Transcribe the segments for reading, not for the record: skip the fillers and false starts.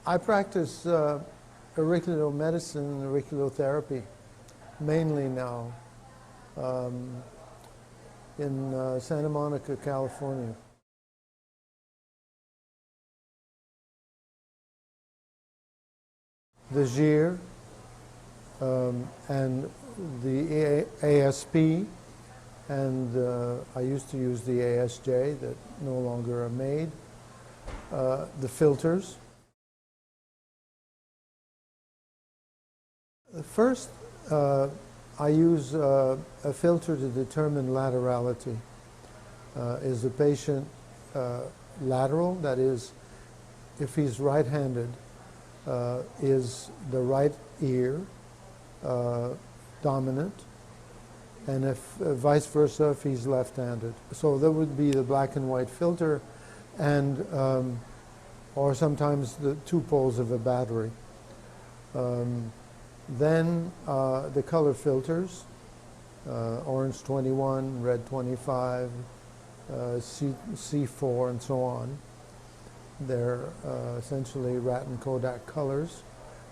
I practice auriculomédicine and auriculotherapy, mainly now, in Santa Monica, California. The and the ASP, and I used to use the ASJ that no longer are made, the filters. First, I use a filter to determine laterality. Is the patient lateral? That is, if he's right-handed, is the right ear dominant? And if vice versa, if he's left-handed. So that would be the black and white filter, and or sometimes the two poles of a battery. Then the color filters, orange 21, red 25, C4, and so on. They're essentially rat and Kodak colors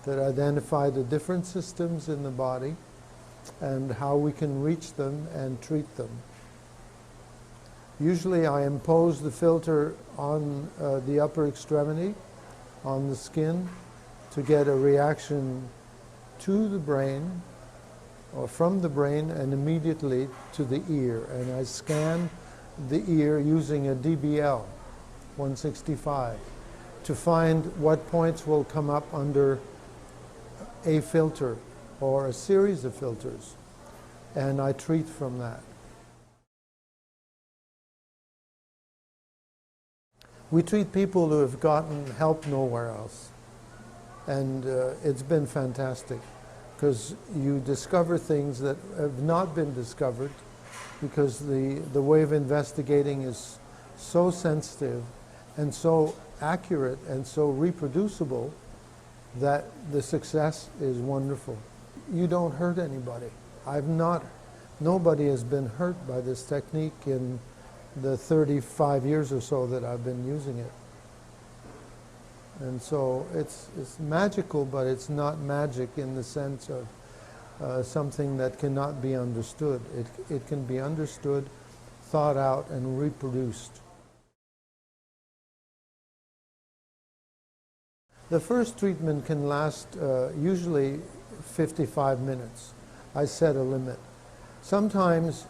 that identify the different systems in the body and how we can reach them and treat them. Usually I impose the filter on the upper extremity, on the skin, to get a reaction to the brain, or from the brain, and immediately to the ear. And I scan the ear using a DBL 165 to find what points will come up under a filter or a series of filters, and I treat from that. We treat people who have gotten help nowhere else, and it's been fantastic, because you discover things that have not been discovered, because the way of investigating is so sensitive and so accurate and so reproducible that the success is wonderful. You don't hurt anybody. Nobody has been hurt by this technique in the 35 years or so that I've been using it. And so it's magical, but it's not magic in the sense of something that cannot be understood. It can be understood, thought out, and reproduced. The first treatment can last usually 55 minutes. I set a limit. Sometimes,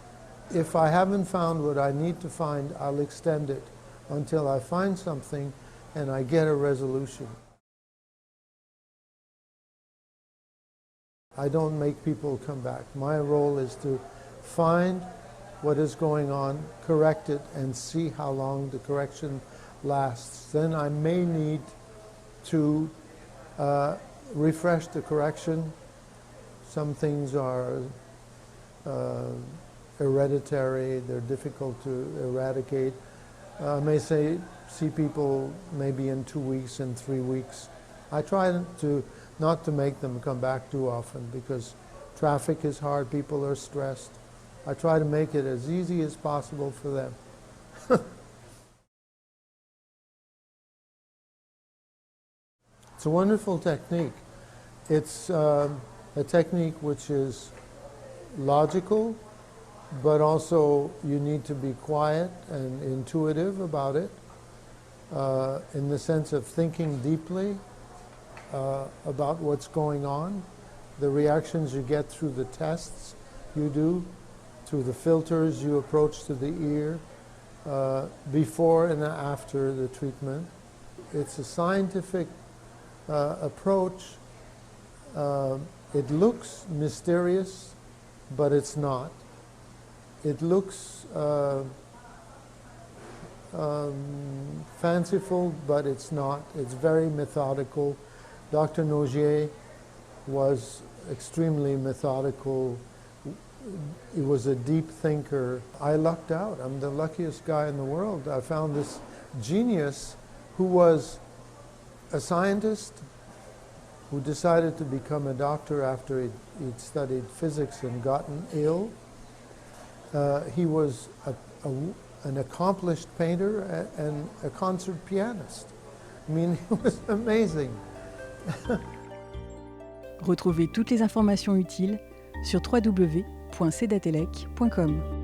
if I haven't found what I need to find, I'll extend it until I find something and I get a resolution. I don't make people come back. My role is to find what is going on, correct it, and see how long the correction lasts. Then I may need to refresh the correction. Some things are hereditary, they're difficult to eradicate. I may see people maybe in 2 weeks, in 3 weeks. I try not to make them come back too often, because traffic is hard, people are stressed. I try to make it as easy as possible for them. It's a wonderful technique. It's a technique which is logical, but also you need to be quiet and intuitive about it, in the sense of thinking deeply about what's going on, the reactions you get through the tests you do, through the filters you approach to the ear, before and after the treatment. It's a scientific approach. It looks mysterious, but it's not. It looks fanciful, but it's not. It's very methodical. Dr. Nogier was extremely methodical. He was a deep thinker. I lucked out. I'm the luckiest guy in the world. I found this genius who was a scientist who decided to become a doctor after he'd studied physics and gotten ill. He was an accomplished painter and a concert pianist. I mean, it was amazing. Retrouvez toutes les informations utiles sur www.sedatelec.com.